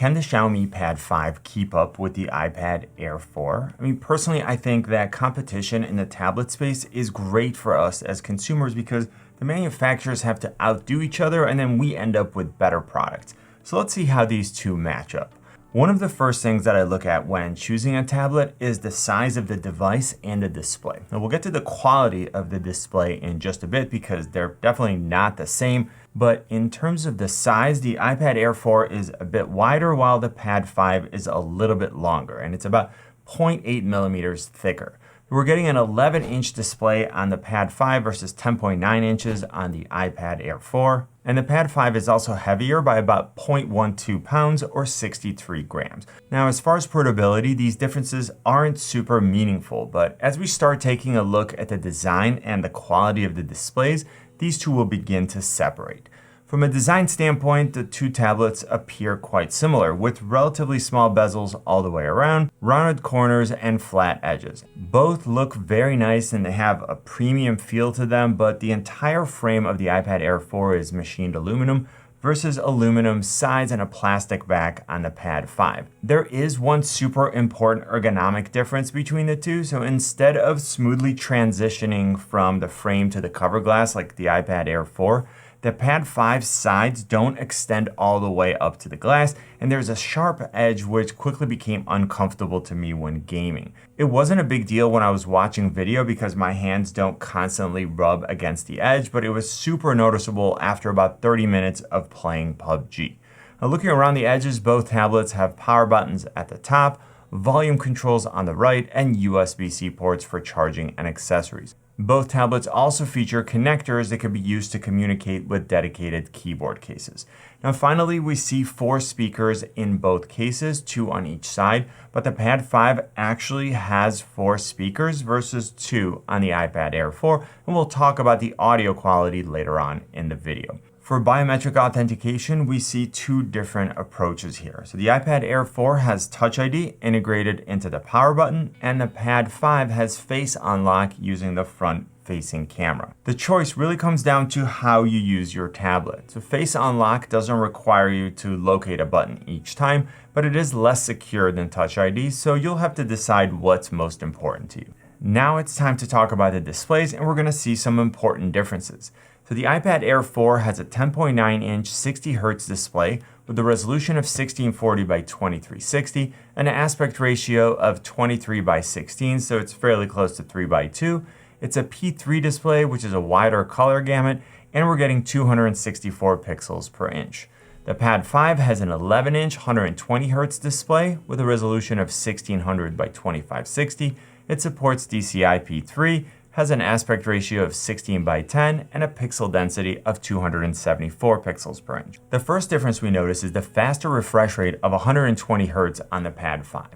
can the Xiaomi Pad 5 keep up with the iPad Air 4? I mean, personally, I think that competition in the tablet space is great for us as consumers because the manufacturers have to outdo each other and then we end up with better products. So let's see how these two match up. One of the first things that I look at when choosing a tablet is the size of the device and the display. Now we'll get to the quality of the display in just a bit because they're definitely not the same. But in terms of the size, the iPad Air 4 is a bit wider while the Pad 5 is a little bit longer and it's about 0.8 millimeters thicker. We're getting an 11-inch display on the Pad 5 versus 10.9 inches on the iPad Air 4. And the Pad 5 is also heavier by about 0.12 pounds or 63 grams. Now, as far as portability, these differences aren't super meaningful, but as we start taking a look at the design and the quality of the displays, these two will begin to separate. From a design standpoint, the two tablets appear quite similar, with relatively small bezels all the way around, rounded corners, and flat edges. Both look very nice and they have a premium feel to them, but the entire frame of the iPad Air 4 is machined aluminum versus aluminum sides and a plastic back on the Pad 5. There is one super important ergonomic difference between the two, so instead of smoothly transitioning from the frame to the cover glass like the iPad Air 4, the Pad 5 sides don't extend all the way up to the glass, and there's a sharp edge which quickly became uncomfortable to me when gaming. It wasn't a big deal when I was watching video because my hands don't constantly rub against the edge, but it was super noticeable after about 30 minutes of playing PUBG. Now, looking around the edges, both tablets have power buttons at the top, volume controls on the right, and USB-C ports for charging and accessories. Both tablets also feature connectors that can be used to communicate with dedicated keyboard cases. Now finally, we see 4 speakers in both cases, 2 on each side, but the Pad 5 actually has 4 speakers versus 2 on the iPad Air 4, and we'll talk about the audio quality later on in the video. For biometric authentication, we see 2 different approaches here. So the iPad Air 4 has Touch ID integrated into the power button, and the Pad 5 has Face Unlock using the front-facing camera. The choice really comes down to how you use your tablet. So Face Unlock doesn't require you to locate a button each time, but it is less secure than Touch ID, so you'll have to decide what's most important to you. Now it's time to talk about the displays, and we're going to see some important differences. So the iPad Air 4 has a 10.9-inch 60Hz display with a resolution of 1640 by 2360 and an aspect ratio of 23 by 16, so it's fairly close to 3 by 2. It's a P3 display, which is a wider color gamut, and we're getting 264 pixels per inch. The Pad 5 has an 11-inch 120Hz display with a resolution of 1600 by 2560. It supports DCI P3, has an aspect ratio of 16 by 10 and a pixel density of 274 pixels per inch. The first difference we notice is the faster refresh rate of 120 Hz on the Pad 5.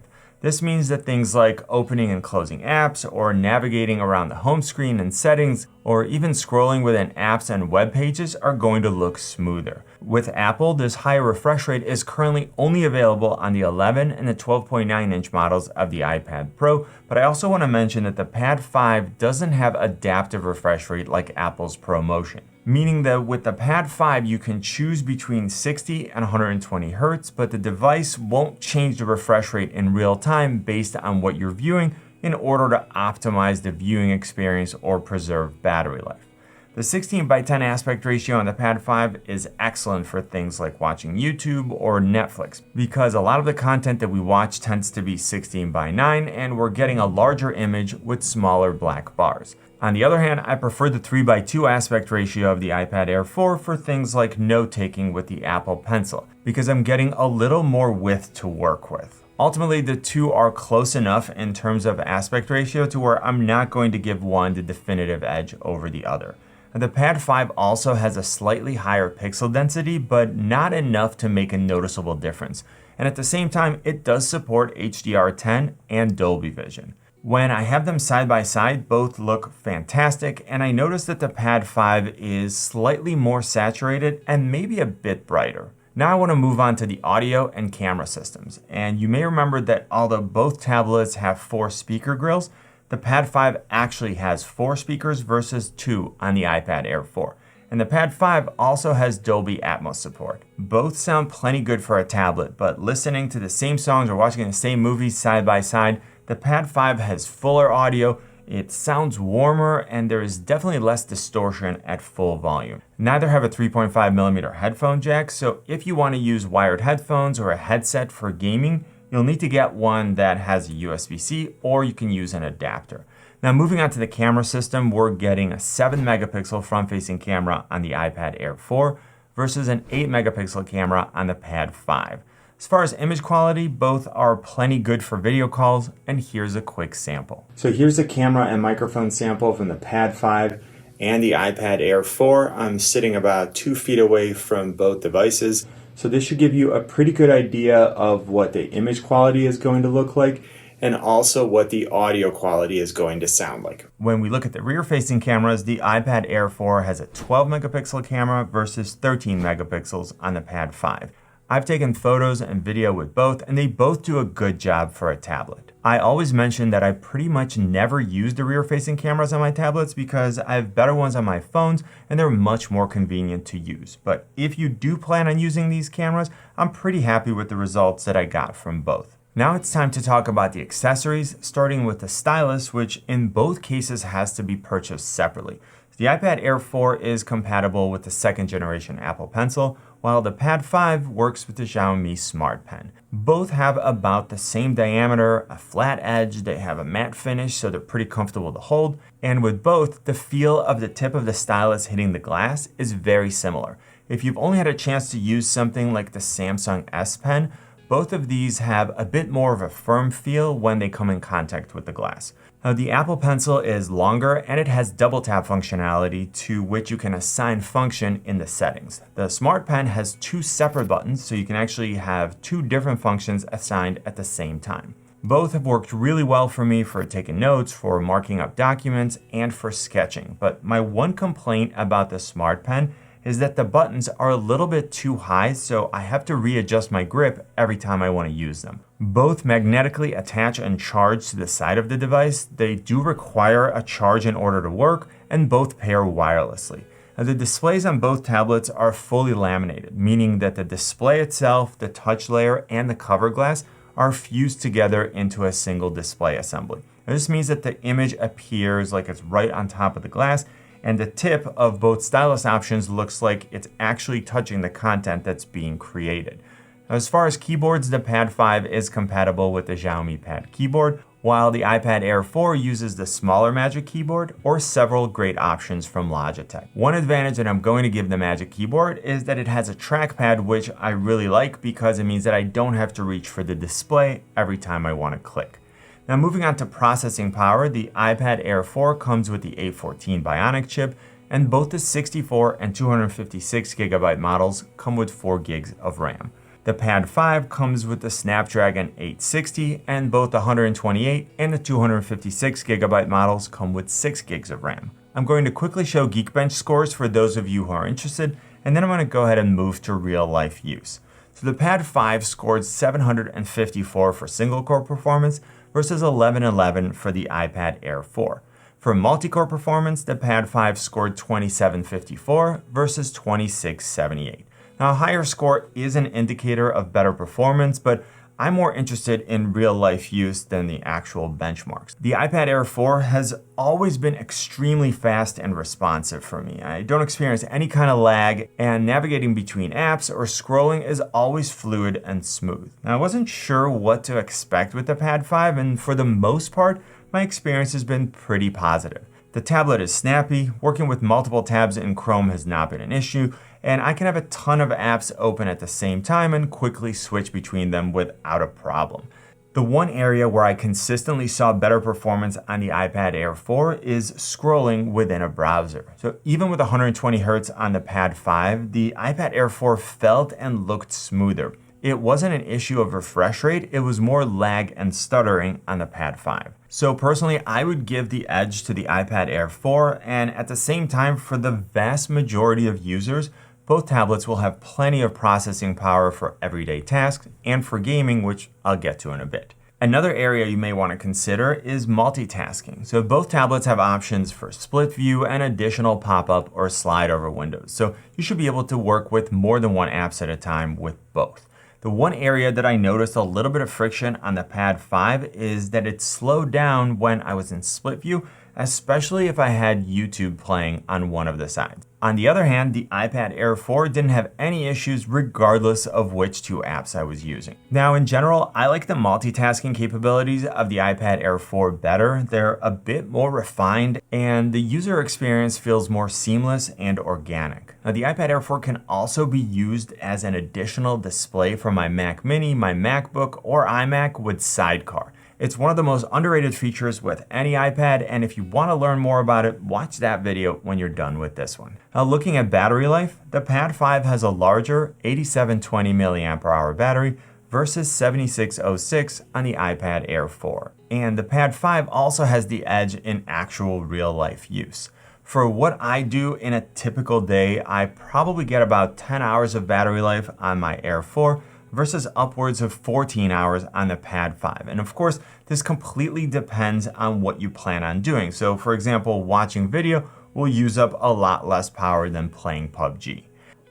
This means that things like opening and closing apps, or navigating around the home screen and settings, or even scrolling within apps and web pages are going to look smoother. With Apple, this higher refresh rate is currently only available on the 11 and the 12.9-inch models of the iPad Pro, but I also want to mention that the Pad 5 doesn't have adaptive refresh rate like Apple's ProMotion. Meaning that with the Pad 5, you can choose between 60 and 120 Hz, but the device won't change the refresh rate in real time based on what you're viewing in order to optimize the viewing experience or preserve battery life. The 16 by 10 aspect ratio on the Pad 5 is excellent for things like watching YouTube or Netflix, because a lot of the content that we watch tends to be 16 by 9 and we're getting a larger image with smaller black bars. On the other hand, I prefer the 3 by 2 aspect ratio of the iPad Air 4 for things like note-taking with the Apple Pencil, because I'm getting a little more width to work with. Ultimately, the two are close enough in terms of aspect ratio to where I'm not going to give one the definitive edge over the other. And the Pad 5 also has a slightly higher pixel density, but not enough to make a noticeable difference. And at the same time, it does support HDR10 and Dolby Vision. When I have them side by side, both look fantastic, and I noticed that the Pad 5 is slightly more saturated and maybe a bit brighter. Now I want to move on to the audio and camera systems. And you may remember that although both tablets have 4 speaker grills, the Pad 5 actually has 4 speakers versus 2 on the iPad Air 4. and the Pad 5 also has Dolby Atmos support. Both sound plenty good for a tablet, but listening to the same songs or watching the same movies side by side, the Pad 5 has fuller audio, it sounds warmer, and there is definitely less distortion at full volume. Neither have a 3.5mm headphone jack, so if you want to use wired headphones or a headset for gaming, you'll need to get one that has a USB-C, or you can use an adapter. Now moving on to the camera system, we're getting a 7-megapixel front-facing camera on the iPad Air 4 versus an 8-megapixel camera on the Pad 5. As far as image quality, both are plenty good for video calls, and here's a quick sample. So here's a camera and microphone sample from the Pad 5 and the iPad Air 4. I'm sitting about 2 feet away from both devices, so this should give you a pretty good idea of what the image quality is going to look like, and also what the audio quality is going to sound like. When we look at the rear-facing cameras, the iPad Air 4 has a 12-megapixel camera versus 13 megapixels on the Pad 5. I've taken photos and video with both, and they both do a good job for a tablet. I always mention that I pretty much never use the rear-facing cameras on my tablets because I have better ones on my phones and they're much more convenient to use. But if you do plan on using these cameras, I'm pretty happy with the results that I got from both. Now it's time to talk about the accessories, starting with the stylus, which in both cases has to be purchased separately. The iPad Air 4 is compatible with the 2nd generation Apple Pencil, while the Pad 5 works with the Xiaomi Smart Pen. Both have about the same diameter, a flat edge, they have a matte finish, so they're pretty comfortable to hold, and with both, the feel of the tip of the stylus hitting the glass is very similar. If you've only had a chance to use something like the Samsung S Pen, both of these have a bit more of a firm feel when they come in contact with the glass. Now, the Apple Pencil is longer and it has double tap functionality to which you can assign function in the settings. The Smart Pen has 2 separate buttons, so you can actually have 2 different functions assigned at the same time. Both have worked really well for me for taking notes, for marking up documents, and for sketching. But my one complaint about the Smart Pen is that the buttons are a little bit too high, so I have to readjust my grip every time I want to use them. Both magnetically attach and charge to the side of the device. They do require a charge in order to work, and both pair wirelessly. Now, the displays on both tablets are fully laminated, meaning that the display itself, the touch layer, and the cover glass are fused together into a single display assembly. Now, this means that the image appears like it's right on top of the glass, and the tip of both stylus options looks like it's actually touching the content that's being created. Now, as far as keyboards, the Pad 5 is compatible with the Xiaomi Pad keyboard, while the iPad Air 4 uses the smaller Magic Keyboard or several great options from Logitech. One advantage that I'm going to give the Magic Keyboard is that it has a trackpad, which I really like because it means that I don't have to reach for the display every time I want to click. Now moving on to processing power, the iPad Air 4 comes with the A14 Bionic chip, and both the 64 and 256GB models come with 4 gigs of RAM. The Pad 5 comes with the Snapdragon 860, and both the 128 and the 256GB models come with 6 gigs of RAM. I'm going to quickly show Geekbench scores for those of you who are interested, and then I'm going to go ahead and move to real life use. So the Pad 5 scored 754 for single-core performance, versus 1111 for the iPad Air 4. For multi-core performance, the Pad 5 scored 2754 versus 2678. Now, a higher score is an indicator of better performance, but I'm more interested in real-life use than the actual benchmarks. The iPad Air 4 has always been extremely fast and responsive for me. I don't experience any kind of lag, and navigating between apps or scrolling is always fluid and smooth. Now, I wasn't sure what to expect with the Pad 5, and for the most part, my experience has been pretty positive. The tablet is snappy, working with multiple tabs in Chrome has not been an issue, and I can have a ton of apps open at the same time and quickly switch between them without a problem. The one area where I consistently saw better performance on the iPad Air 4 is scrolling within a browser. So even with 120 Hz on the Pad 5, the iPad Air 4 felt and looked smoother. It wasn't an issue of refresh rate, it was more lag and stuttering on the Pad 5. So personally, I would give the edge to the iPad Air 4, and at the same time, for the vast majority of users, both tablets will have plenty of processing power for everyday tasks and for gaming, which I'll get to in a bit. Another area you may want to consider is multitasking. So both tablets have options for split view and additional pop-up or slide over windows. So you should be able to work with more than one apps at a time with both. The one area that I noticed a little bit of friction on the Pad 5 is that it slowed down when I was in split view, especially if I had YouTube playing on one of the sides. On the other hand, the iPad Air 4 didn't have any issues regardless of which two apps I was using. Now, in general, I like the multitasking capabilities of the iPad Air 4 better. They're a bit more refined and the user experience feels more seamless and organic. Now, the iPad Air 4 can also be used as an additional display for my Mac Mini, my MacBook, or iMac with Sidecar. It's one of the most underrated features with any iPad, and if you want to learn more about it, watch that video when you're done with this one. Now, looking at battery life, the Pad 5 has a larger 8720 mAh battery versus 7606 on the iPad Air 4. And the Pad 5 also has the edge in actual real-life use. For what I do in a typical day, I probably get about 10 hours of battery life on my Air 4, versus upwards of 14 hours on the Pad 5. And of course, this completely depends on what you plan on doing. So for example, watching video will use up a lot less power than playing PUBG.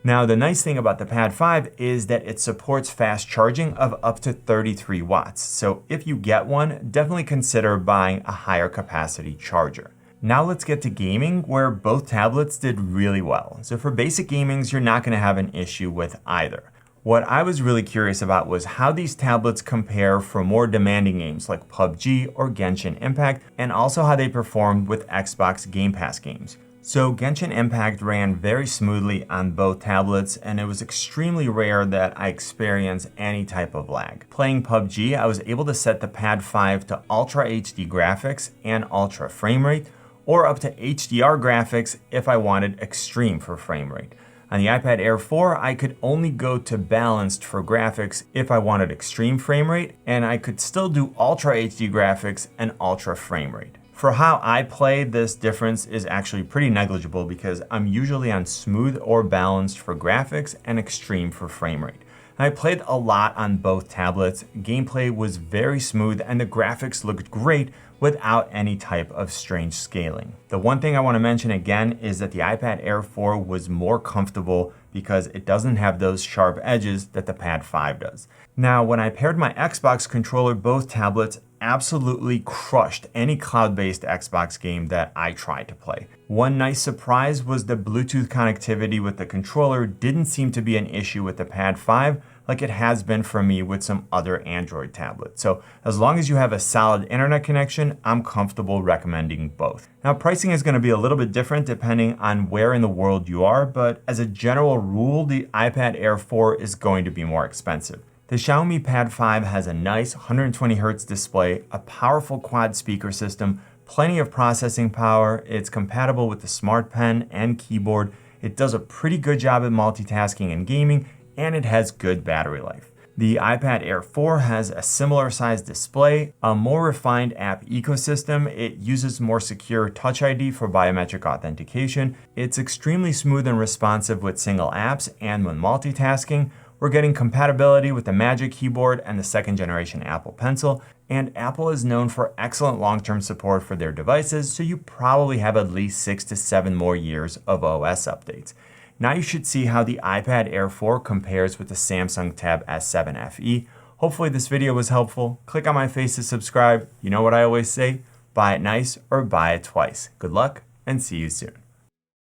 Now, the nice thing about the Pad 5 is that it supports fast charging of up to 33 watts. So if you get one, definitely consider buying a higher capacity charger. Now let's get to gaming, where both tablets did really well. So for basic gamings, you're not going to have an issue with either. What I was really curious about was how these tablets compare for more demanding games like PUBG or Genshin Impact, and also how they performed with Xbox Game Pass games. So Genshin Impact ran very smoothly on both tablets, and it was extremely rare that I experienced any type of lag. Playing PUBG, I was able to set the Pad 5 to Ultra HD graphics and Ultra frame rate, or up to HDR graphics if I wanted extreme for frame rate. On the iPad Air 4, I could only go to balanced for graphics if I wanted extreme frame rate, and I could still do Ultra HD graphics and Ultra frame rate. For how I play, this difference is actually pretty negligible because I'm usually on smooth or balanced for graphics and extreme for frame rate. I played a lot on both tablets. Gameplay was very smooth and the graphics looked great without any type of strange scaling. The one thing I want to mention again is that the iPad Air 4 was more comfortable because it doesn't have those sharp edges that the Pad 5 does. Now, when I paired my Xbox controller, both tablets absolutely crushed any cloud-based Xbox game that I tried to play. One nice surprise was the Bluetooth connectivity with the controller didn't seem to be an issue with the Pad 5 like it has been for me with some other Android tablets. So as long as you have a solid internet connection, I'm comfortable recommending both. Now, pricing is going to be a little bit different depending on where in the world you are, but as a general rule, the iPad Air 4 is going to be more expensive. The Xiaomi Pad 5 has a nice 120Hz display, a powerful quad speaker system, plenty of processing power, it's compatible with the Smart Pen and keyboard, it does a pretty good job at multitasking and gaming, and it has good battery life. The iPad Air 4 has a similar size display, a more refined app ecosystem, it uses more secure Touch ID for biometric authentication, it's extremely smooth and responsive with single apps and when multitasking. We're getting compatibility with the Magic Keyboard and the second generation Apple Pencil, and Apple is known for excellent long-term support for their devices, so you probably have at least 6 to 7 more years of OS updates. Now you should see how the iPad Air 4 compares with the Samsung Tab S7 FE. Hopefully this video was helpful. Click on my face to subscribe. You know what I always say, buy it nice or buy it twice. Good luck and see you soon.